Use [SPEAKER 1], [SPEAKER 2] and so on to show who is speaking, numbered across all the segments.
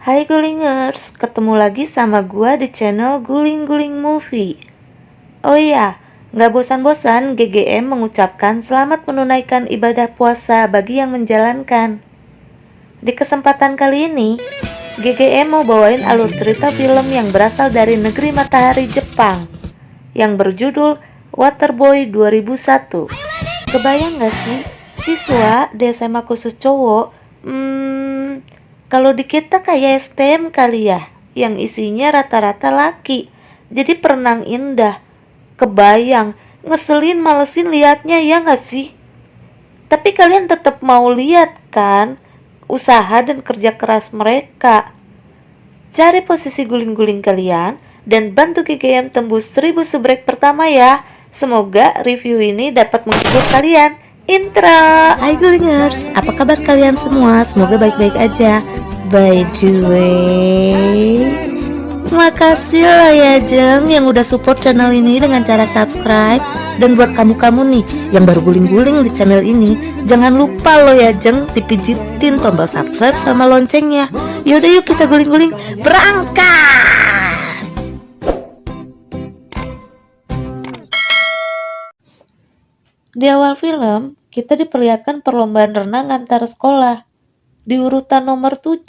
[SPEAKER 1] Hai Gulingers, ketemu lagi sama gua di channel Guling-Guling Movie. Oh iya, nggak bosan-bosan GGM mengucapkan selamat menunaikan ibadah puasa bagi yang menjalankan. Di kesempatan kali ini, GGM mau bawain alur cerita film yang berasal dari negeri matahari Jepang, yang berjudul Waterboy 2001. Kebayang gak sih, siswa di SMA khusus cowok, kalau di kita kayak STM kali ya, yang isinya rata-rata laki. Jadi perenang indah. Kebayang, ngeselin malesin liatnya ya gak sih? Tapi kalian tetap mau lihat kan usaha dan kerja keras mereka. Cari posisi guling-guling kalian dan bantu GGM tembus 1000 subrek pertama ya. Semoga review ini dapat menghibur kalian. Intro. Hai Gulingers, apa kabar kalian semua? Semoga baik-baik aja. By the way, makasih lah ya Jeng yang udah support channel ini dengan cara subscribe. Dan buat kamu-kamu nih yang baru guling-guling di channel ini, jangan lupa lo ya Jeng dipijitin tombol subscribe sama loncengnya. Yaudah yuk kita guling-guling, berangkat. Di awal film, kita diperlihatkan perlombaan renang antar sekolah. Di urutan nomor 7,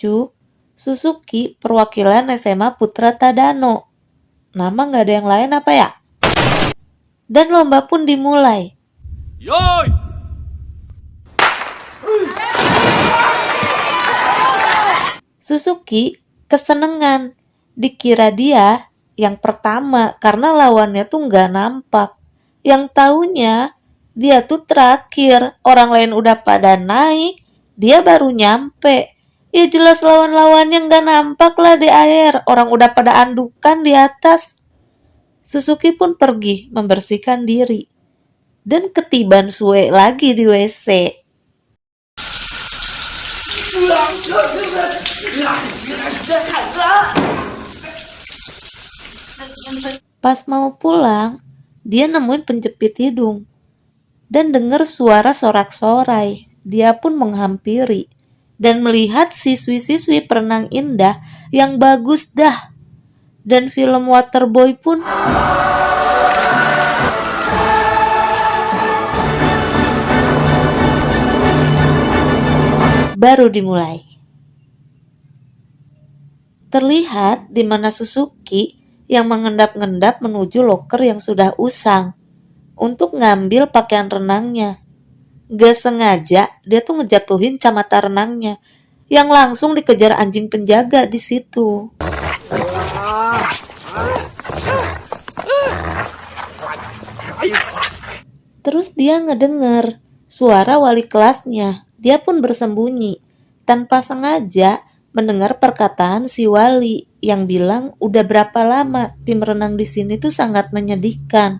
[SPEAKER 1] Suzuki perwakilan SMA Putra Tadano. Nama nggak ada yang lain apa ya? Dan lomba pun dimulai. Yoi! Suzuki kesenengan. Dikira dia yang pertama karena lawannya tuh nggak nampak. Yang taunya dia tuh terakhir, orang lain udah pada naik, dia baru nyampe. Ya jelas lawan-lawannya nggak nampak lah di air, orang udah pada andukan di atas. Suzuki pun pergi membersihkan diri. Dan ketiban suwe lagi di WC. Pas mau pulang, dia nemuin penjepit hidung. Dan dengar suara sorak-sorai. Dia pun menghampiri dan melihat siswi-siswi perenang indah yang bagus dah. Dan film Waterboy pun baru dimulai. Terlihat di mana Suzuki yang mengendap-endap menuju loker yang sudah usang untuk ngambil pakaian renangnya. Gak sengaja dia tuh ngejatuhin kacamata renangnya yang langsung dikejar anjing penjaga di situ. Terus dia ngedenger suara wali kelasnya. Dia pun bersembunyi tanpa sengaja mendengar perkataan si wali yang bilang udah berapa lama tim renang di sini tuh sangat menyedihkan.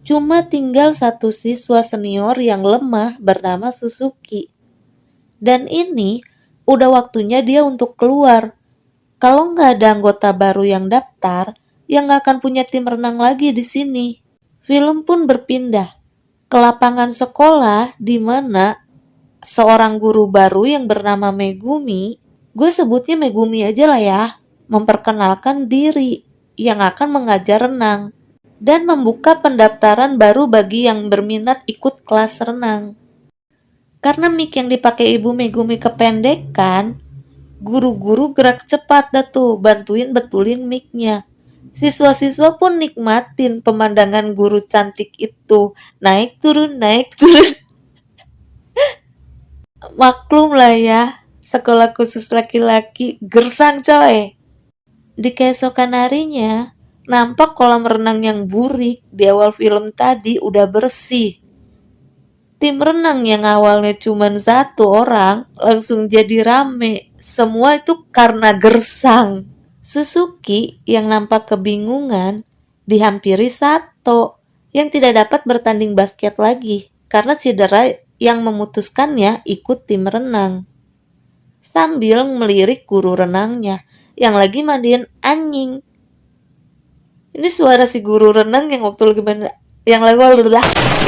[SPEAKER 1] Cuma tinggal satu siswa senior yang lemah bernama Suzuki. Dan ini udah waktunya dia untuk keluar. Kalau nggak ada anggota baru yang daftar, ya nggak akan punya tim renang lagi di sini. Film pun berpindah ke lapangan sekolah di mana seorang guru baru yang bernama Megumi, gue sebutnya Megumi aja lah ya, memperkenalkan diri yang akan mengajar renang. Dan membuka pendaftaran baru bagi yang berminat ikut kelas renang. Karena mic yang dipakai Ibu Megumi kependekan, guru-guru gerak cepat dah tuh bantuin betulin mic-nya. Siswa-siswa pun nikmatin pemandangan guru cantik itu, naik turun. Maklum lah ya, sekolah khusus laki-laki gersang coy. Di keesokan harinya, nampak kolam renang yang burik di awal film tadi udah bersih. Tim renang yang awalnya cuma 1 orang langsung jadi rame. Semua itu karena gersang. Suzuki yang nampak kebingungan dihampiri Sato yang tidak dapat bertanding basket lagi karena cedera yang memutuskannya ikut tim renang. Sambil melirik guru renangnya yang lagi mandiin anjing. Ini suara si guru renang yang waktu lagi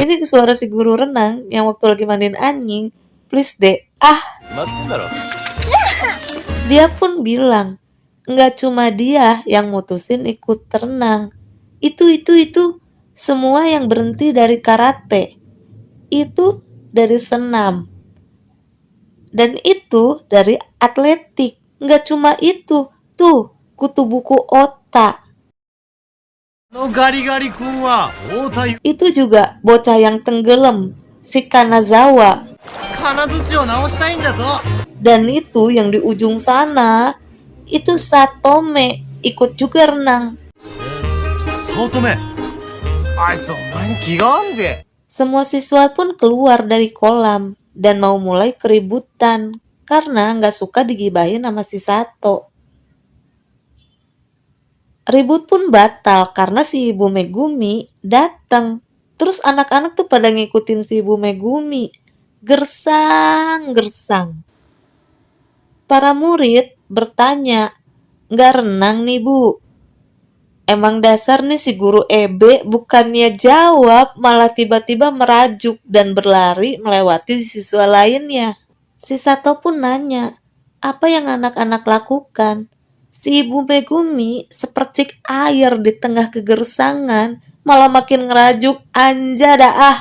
[SPEAKER 1] ini suara si guru renang yang waktu lagi mandiin anjing. Please deh. Dia pun bilang Nggak cuma dia yang mutusin ikut renang. Itu. Semua yang berhenti dari karate. Itu dari senam. Dan itu dari atletik. Nggak cuma itu. Tuh, kutu buku otak. Itu juga bocah yang tenggelam, si Kanazawa. Dan itu yang di ujung sana, itu Satome, ikut juga renang. Semua siswa pun keluar dari kolam dan mau mulai keributan karena nggak suka digibahin sama si Sato. Ribut pun batal karena si Ibu Megumi datang. Terus anak-anak tuh pada ngikutin si Ibu Megumi. Gersang. Para murid bertanya, "Nggak renang nih Bu?" Emang dasar nih si guru EB bukannya jawab malah tiba-tiba merajuk dan berlari melewati siswa lainnya. Si Sato pun nanya, apa yang anak-anak lakukan? Si Ibu Megumi sepercik air di tengah kegersangan malah makin ngerajuk, anjada ah.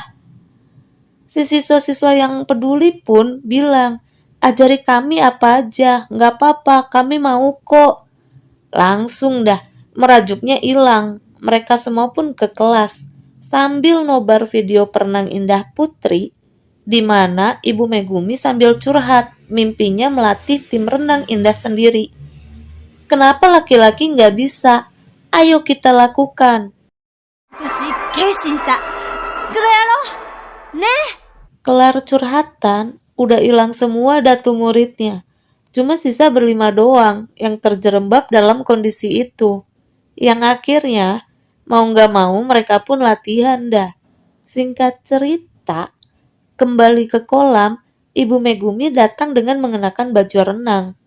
[SPEAKER 1] Si siswa-siswa yang peduli pun bilang, ajari kami apa aja, nggak apa-apa, kami mau kok. Langsung dah, merajuknya hilang. Mereka semua pun ke kelas sambil nobar video perenang indah putri, di mana Ibu Megumi sambil curhat mimpinya melatih tim renang indah sendiri. Kenapa laki-laki nggak bisa? Ayo kita lakukan. Kelar curhatan, udah hilang semua datu muridnya. Cuma sisa berlima doang yang terjerembab dalam kondisi itu. Yang akhirnya, mau nggak mau mereka pun latihan dah. Singkat cerita, kembali ke kolam, Ibu Megumi datang dengan mengenakan baju renang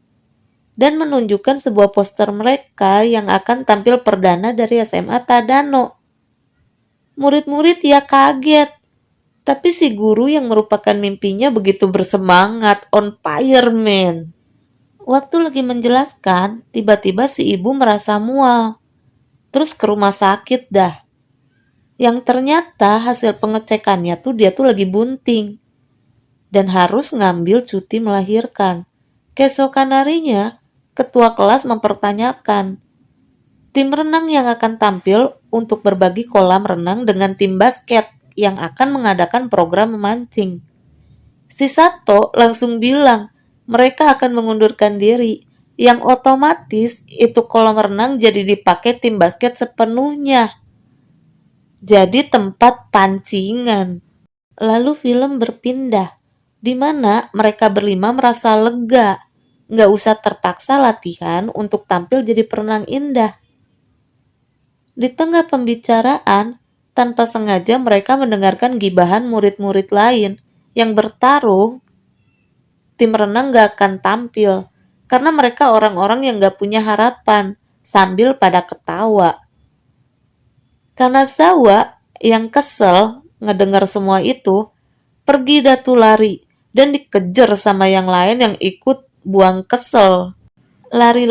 [SPEAKER 1] dan menunjukkan sebuah poster mereka yang akan tampil perdana dari SMA Tadano. Murid-murid ya kaget, tapi si guru yang merupakan mimpinya begitu bersemangat, on fire man. Waktu lagi menjelaskan, tiba-tiba si ibu merasa mual. Terus ke rumah sakit dah. Yang ternyata hasil pengecekannya tuh dia tuh lagi bunting. Dan harus ngambil cuti melahirkan. Keesokan harinya, ketua kelas mempertanyakan, tim renang yang akan tampil untuk berbagi kolam renang dengan tim basket yang akan mengadakan program memancing. Si Sato langsung bilang, mereka akan mengundurkan diri, yang otomatis itu kolam renang jadi dipakai tim basket sepenuhnya. Jadi tempat pancingan. Lalu film berpindah, di mana mereka berlima merasa lega, nggak usah terpaksa latihan untuk tampil jadi perenang indah. Di tengah pembicaraan, tanpa sengaja mereka mendengarkan gibahan murid-murid lain yang bertaruh tim renang gak akan tampil karena mereka orang-orang yang gak punya harapan sambil pada ketawa. Kanazawa yang kesel ngedengar semua itu pergi datu lari dan dikejar sama yang lain yang ikut buang kesel. Lari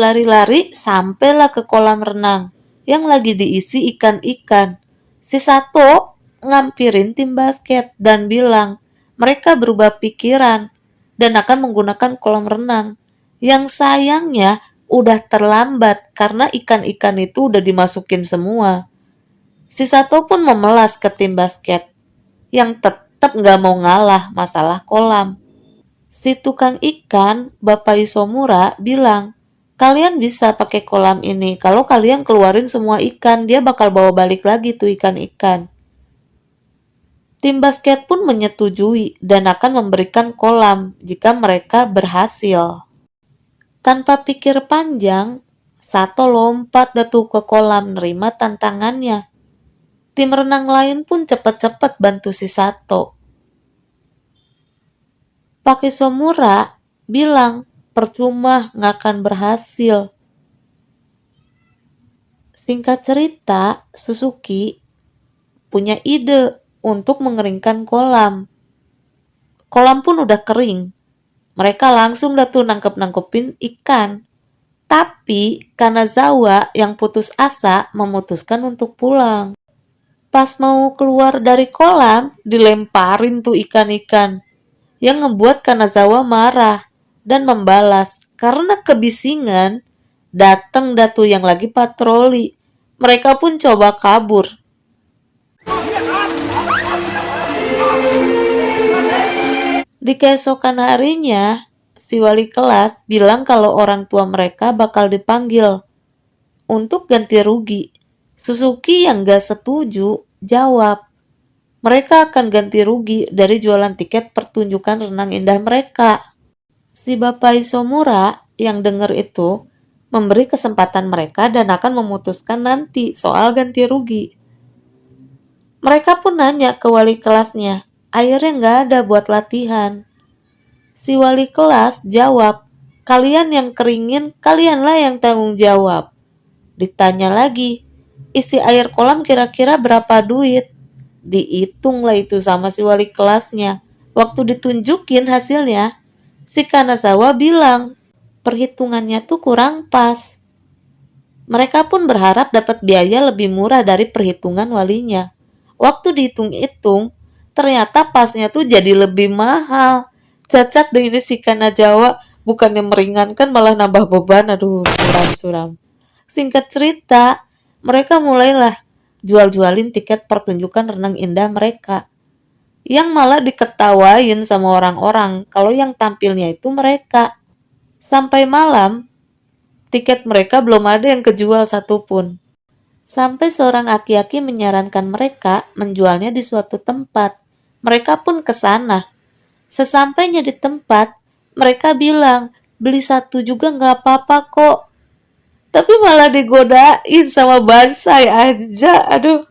[SPEAKER 1] sampailah ke kolam renang yang lagi diisi ikan-ikan. Si Sato ngampirin tim basket dan bilang mereka berubah pikiran dan akan menggunakan kolam renang. Yang sayangnya udah terlambat karena ikan-ikan itu udah dimasukin semua. Si Sato pun memelas ke tim basket yang tetap gak mau ngalah masalah kolam. Si tukang ikan, Bapak Isomura, bilang, kalian bisa pakai kolam ini. Kalau kalian keluarin semua ikan, dia bakal bawa balik lagi tuh ikan-ikan. Tim basket pun menyetujui dan akan memberikan kolam jika mereka berhasil. Tanpa pikir panjang, Sato lompat datu ke kolam nerima tantangannya. Tim renang lain pun cepat-cepat bantu si Sato. Pak Isomura bilang, percuma nggak akan berhasil. Singkat cerita, Suzuki punya ide untuk mengeringkan kolam. Kolam pun udah kering. Mereka langsung tuh nangkep-nangkepin ikan. Tapi Kanazawa yang putus asa memutuskan untuk pulang. Pas mau keluar dari kolam, dilemparin tuh ikan-ikan yang ngebuat Kanazawa marah dan membalas. Karena kebisingan, datang datu yang lagi patroli. Mereka pun coba kabur. Di keesokan harinya, si wali kelas bilang kalau orang tua mereka bakal dipanggil untuk ganti rugi. Suzuki yang gak setuju jawab, mereka akan ganti rugi dari jualan tiket pertunjukan renang indah mereka. Si Bapak Isomura yang denger itu memberi kesempatan mereka dan akan memutuskan nanti soal ganti rugi. Mereka pun nanya ke wali kelasnya, airnya nggak ada buat latihan. Si wali kelas jawab, kalian yang keringin, kalianlah yang tanggung jawab. Ditanya lagi, isi air kolam kira-kira berapa duit? Dihitung lah itu sama si wali kelasnya. Waktu ditunjukin hasilnya, si Kanazawa bilang, perhitungannya tuh kurang pas. Mereka pun berharap dapat biaya lebih murah dari perhitungan walinya. Waktu dihitung-hitung, ternyata pasnya tuh jadi lebih mahal. Cacat deh ini si Kanazawa, bukannya meringankan malah nambah beban. Aduh, suram-suram. Singkat cerita, mereka mulailah jual-jualin tiket pertunjukan renang indah mereka. Yang malah diketawain sama orang-orang kalau yang tampilnya itu mereka. Sampai malam, tiket mereka belum ada yang kejual satupun. Sampai seorang aki-aki menyarankan mereka menjualnya di suatu tempat. Mereka pun ke sana. Sesampainya di tempat, mereka bilang, beli satu juga nggak apa-apa kok. Tapi malah digodain sama Bansai aja, aduh.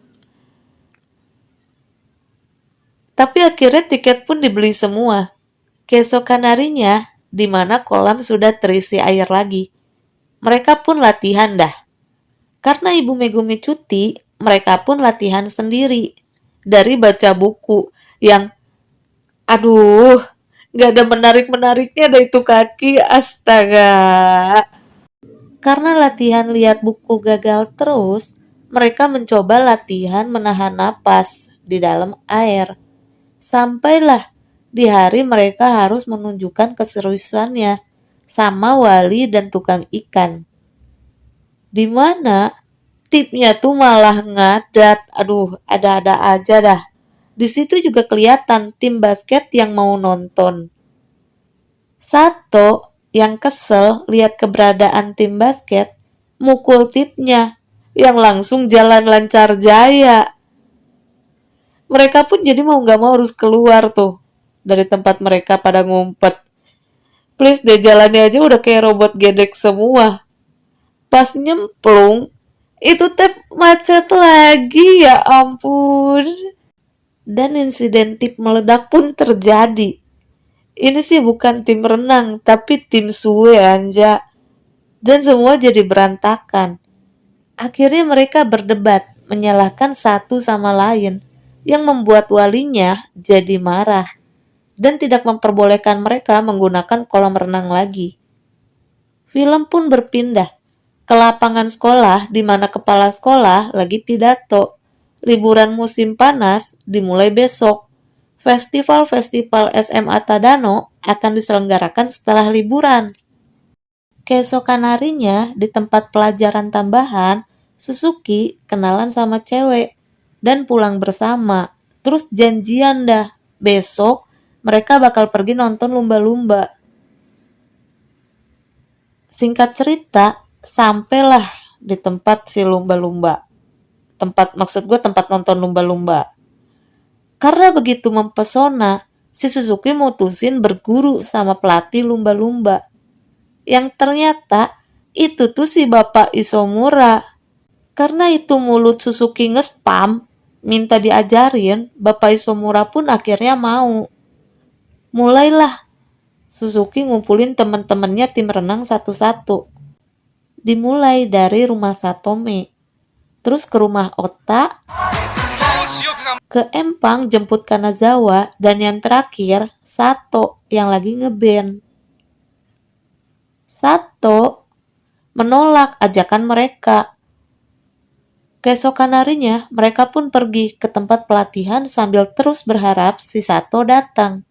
[SPEAKER 1] Tapi akhirnya tiket pun dibeli semua. Keesokan harinya, di mana kolam sudah terisi air lagi. Mereka pun latihan dah. Karena Ibu Megumi cuti, mereka pun latihan sendiri. Dari baca buku yang, aduh, gak ada menarik-menariknya ada itu kaki, astaga. Karena latihan lihat buku gagal terus, mereka mencoba latihan menahan napas di dalam air. Sampailah di hari mereka harus menunjukkan keseriusannya sama wali dan tukang ikan. Di mana tipnya tuh malah ngadat. Aduh, ada-ada aja dah. Di situ juga kelihatan tim basket yang mau nonton. Sato yang kesel lihat keberadaan tim basket, mukul tipnya yang langsung jalan lancar jaya. Mereka pun jadi mau gak mau harus keluar tuh dari tempat mereka pada ngumpet. Please deh, jalannya aja udah kayak robot gedek semua. Pas nyemplung, itu teh macet lagi, ya ampun. Dan insiden tip meledak pun terjadi. Ini sih bukan tim renang, tapi tim suwe anja. Dan semua jadi berantakan. Akhirnya mereka berdebat, menyalahkan satu sama lain, yang membuat walinya jadi marah dan tidak memperbolehkan mereka menggunakan kolam renang lagi. Film pun berpindah ke lapangan sekolah di mana kepala sekolah lagi pidato. Liburan musim panas dimulai besok. Festival-festival SMA Tadano akan diselenggarakan setelah liburan. Keesokan harinya di tempat pelajaran tambahan, Suzuki kenalan sama cewek dan pulang bersama. Terus janjian dah, besok mereka bakal pergi nonton lumba-lumba. Singkat cerita, sampailah di tempat si lumba-lumba. Maksud gue tempat nonton lumba-lumba. Karena begitu mempesona, si Suzuki mutusin berguru sama pelatih lumba-lumba. Yang ternyata itu tuh si Bapak Isomura. Karena itu mulut Suzuki nge-spam, minta diajarin, Bapak Isomura pun akhirnya mau. Mulailah Suzuki ngumpulin teman-temannya tim renang satu-satu. Dimulai dari rumah Satome, terus ke rumah Ota, ke Empang jemput Kanazawa, dan yang terakhir Sato yang lagi ngeband. Sato menolak ajakan mereka. Keesokan harinya, mereka pun pergi ke tempat pelatihan sambil terus berharap si Sato datang.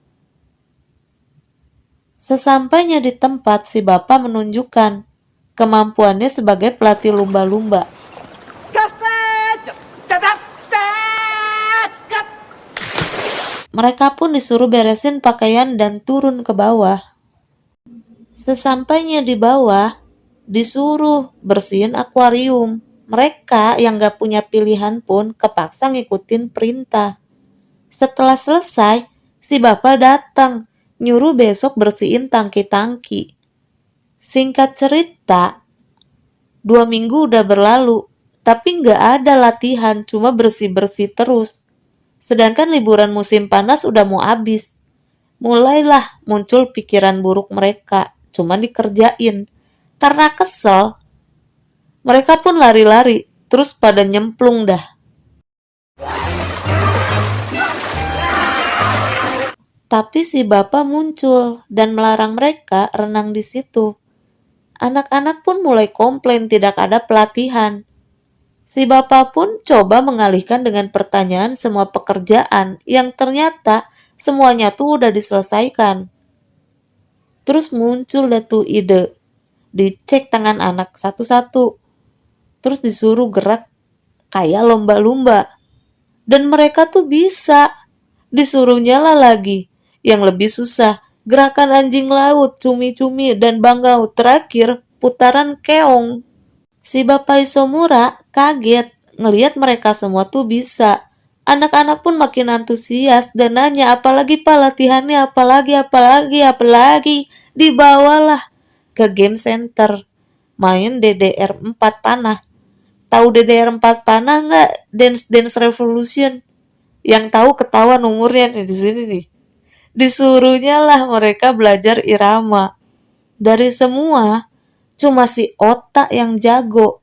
[SPEAKER 1] Sesampainya di tempat, si bapak menunjukkan kemampuannya sebagai pelatih lumba-lumba. Mereka pun disuruh beresin pakaian dan turun ke bawah. Sesampainya di bawah, disuruh bersihin akuarium. Mereka yang gak punya pilihan pun kepaksa ngikutin perintah. Setelah selesai, si bapak datang, nyuruh besok bersihin tangki-tangki. Singkat cerita, 2 minggu udah berlalu, tapi gak ada latihan, cuma bersih-bersih terus. Sedangkan liburan musim panas udah mau habis. Mulailah muncul pikiran buruk mereka, cuma dikerjain. Karena kesel, mereka pun lari-lari, terus pada nyemplung dah. Tapi si bapak muncul dan melarang mereka renang di situ. Anak-anak pun mulai komplain tidak ada pelatihan. Si bapak pun coba mengalihkan dengan pertanyaan semua pekerjaan yang ternyata semuanya tuh udah diselesaikan. Terus muncul deh tuh ide, dicek tangan anak satu-satu. Terus disuruh gerak kayak lomba-lomba. Dan mereka tuh bisa. Disuruh nyala lagi. Yang lebih susah, gerakan anjing laut, cumi-cumi, dan bangau. Terakhir, putaran keong. Si Bapak Isomura kaget ngelihat mereka semua tuh bisa. Anak-anak pun makin antusias dan nanya, apalagi Pak latihannya, apalagi. Dibawalah ke game center. Main DDR 4 panah. Tahu DDR 4 panah nggak? Dance Revolution. Yang tahu ketahuan umurnya nih di sini nih. Disuruhnya lah mereka belajar irama. Dari semua, cuma si Otak yang jago.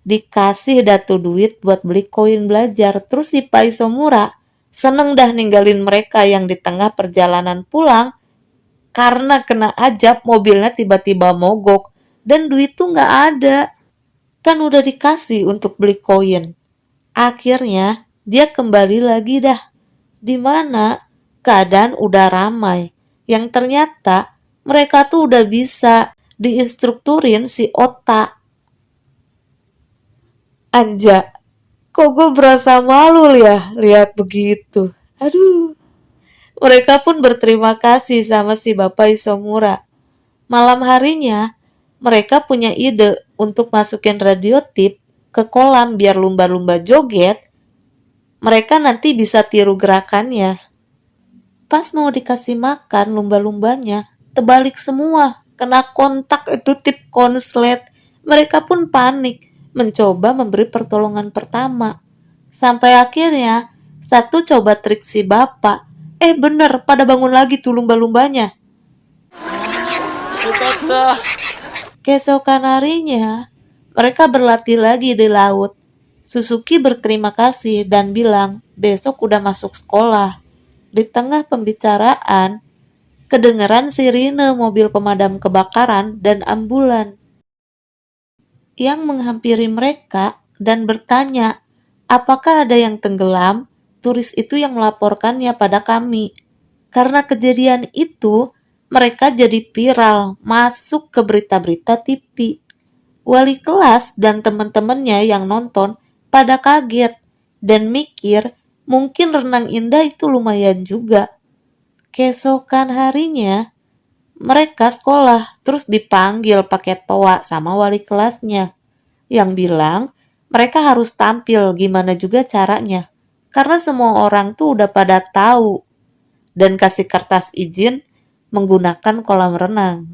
[SPEAKER 1] Dikasih datu duit buat beli koin belajar. Terus si Pak Isomura seneng dah ninggalin mereka yang di tengah perjalanan pulang. Karena kena ajab mobilnya tiba-tiba mogok. Dan duit tuh nggak ada. Kan udah dikasih untuk beli koin. Akhirnya dia kembali lagi dah. Dimana keadaan udah ramai. Yang ternyata mereka tuh udah bisa diinstrukturin si Otak. Anja, kok gue berasa malu ya lihat begitu. Aduh. Mereka pun berterima kasih sama si Bapak Isomura. Malam harinya, mereka punya ide untuk masukin radio tip ke kolam biar lumba-lumba joget. Mereka nanti bisa tiru gerakannya. Pas mau dikasih makan lumba-lumbanya, terbalik semua. Kena kontak itu tip konslet. Mereka pun panik, mencoba memberi pertolongan pertama. Sampai akhirnya, satu coba trik si bapak. Bener, pada bangun lagi tuh lumba-lumbanya. Keesokan harinya, mereka berlatih lagi di laut. Suzuki berterima kasih dan bilang besok udah masuk sekolah. Di tengah pembicaraan, kedengeran sirine mobil pemadam kebakaran dan ambulan yang menghampiri mereka dan bertanya, apakah ada yang tenggelam? Turis itu yang melaporkannya pada kami. Karena kejadian itu, mereka jadi viral, masuk ke berita-berita TV. Wali kelas dan teman-temannya yang nonton pada kaget dan mikir mungkin renang indah itu lumayan juga. Keesokan harinya, mereka sekolah terus dipanggil pakai toa sama wali kelasnya yang bilang mereka harus tampil gimana juga caranya. Karena semua orang tuh udah pada tahu dan kasih kertas izin menggunakan kolam renang.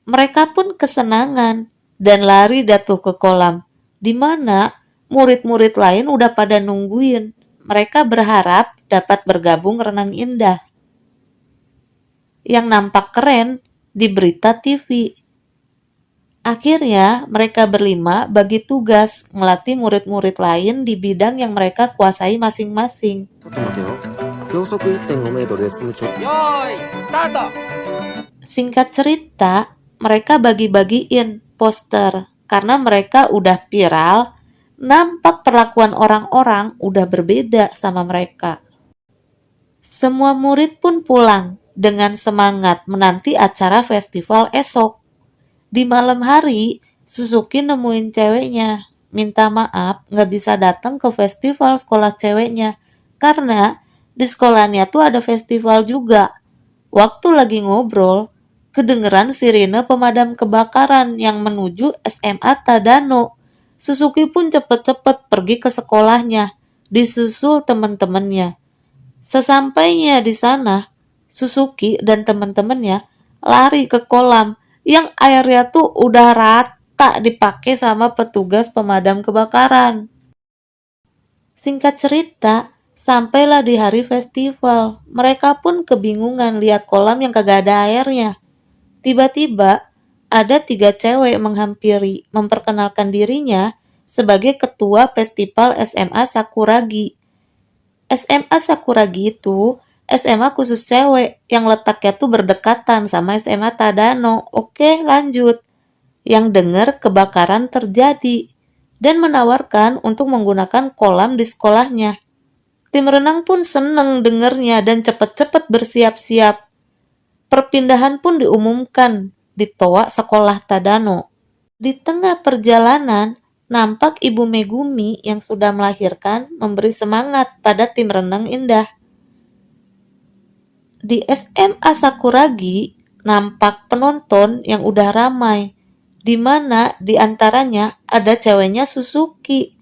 [SPEAKER 1] Mereka pun kesenangan dan lari datuh ke kolam, di mana murid-murid lain udah pada nungguin. Mereka berharap dapat bergabung renang indah yang nampak keren di berita TV. Akhirnya mereka berlima bagi tugas ngelatih murid-murid lain di bidang yang mereka kuasai masing-masing. Singkat cerita, mereka bagi-bagiin poster. Karena mereka udah viral, nampak perlakuan orang-orang udah berbeda sama mereka. Semua murid pun pulang dengan semangat menanti acara festival esok. Di malam hari, Suzuki nemuin ceweknya, minta maaf nggak bisa datang ke festival sekolah ceweknya, karena di sekolahnya tuh ada festival juga. Waktu lagi ngobrol, kedengeran sirine pemadam kebakaran yang menuju SMA Tadano. Suzuki pun cepet-cepet pergi ke sekolahnya, disusul teman-temannya. Sesampainya di sana, Suzuki dan teman-temannya lari ke kolam yang airnya tuh udah rata dipakai sama petugas pemadam kebakaran. Singkat cerita, sampailah di hari festival. Mereka pun kebingungan lihat kolam yang kagak ada airnya. Tiba-tiba, ada 3 cewek menghampiri, memperkenalkan dirinya sebagai ketua festival SMA Sakuragi. SMA Sakuragi itu SMA khusus cewek yang letaknya tuh berdekatan sama SMA Tadano. Oke, lanjut. Yang dengar kebakaran terjadi dan menawarkan untuk menggunakan kolam di sekolahnya. Tim renang pun seneng dengernya dan cepet-cepet bersiap-siap. Perpindahan pun diumumkan di toa sekolah Tadano. Di tengah perjalanan, nampak Ibu Megumi yang sudah melahirkan memberi semangat pada tim renang indah. Di SMA Sakuragi, nampak penonton yang udah ramai, di mana di antaranya ada ceweknya Suzuki.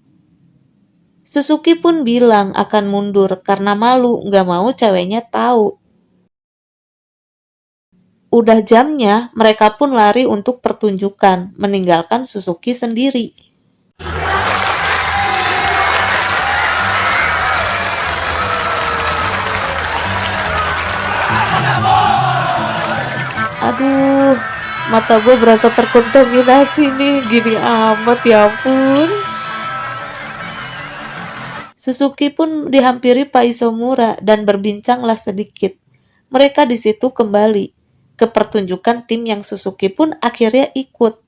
[SPEAKER 1] Suzuki pun bilang akan mundur karena malu nggak mau ceweknya tahu. Udah jamnya, mereka pun lari untuk pertunjukan, meninggalkan Suzuki sendiri. Aduh, mata gue berasa terkontaminasi nih, gini amat ya ampun. Suzuki pun dihampiri Pak Isomura dan berbincanglah sedikit. Mereka di situ kembali ke pertunjukan tim yang Suzuki pun akhirnya ikut.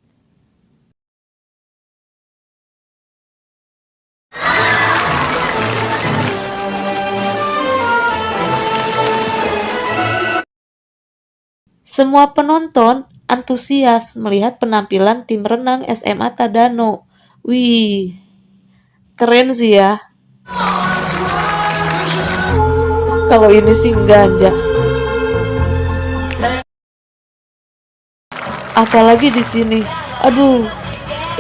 [SPEAKER 1] Semua penonton antusias melihat penampilan tim renang SMA Tadano. Wih, keren sih ya. Kalau ini sih ganja. Apalagi di sini. Aduh,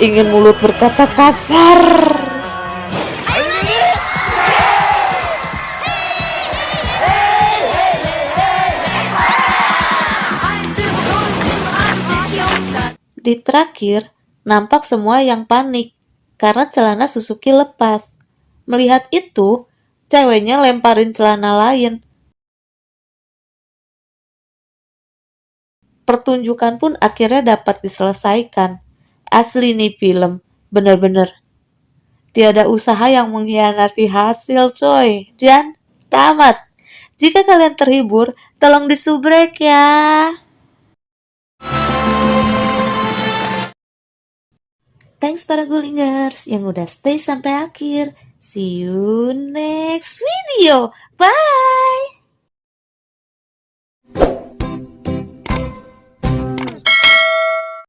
[SPEAKER 1] ingin mulut berkata kasar. Di terakhir, nampak semua yang panik karena celana Suzuki lepas. Melihat itu, ceweknya lemparin celana lain. Pertunjukan pun akhirnya dapat diselesaikan. Asli nih film, bener-bener. Tiada usaha yang mengkhianati hasil coy. Dan tamat. Jika kalian terhibur, tolong disubrek ya. Thanks para gulingers yang udah stay sampai akhir. See you next video. Bye.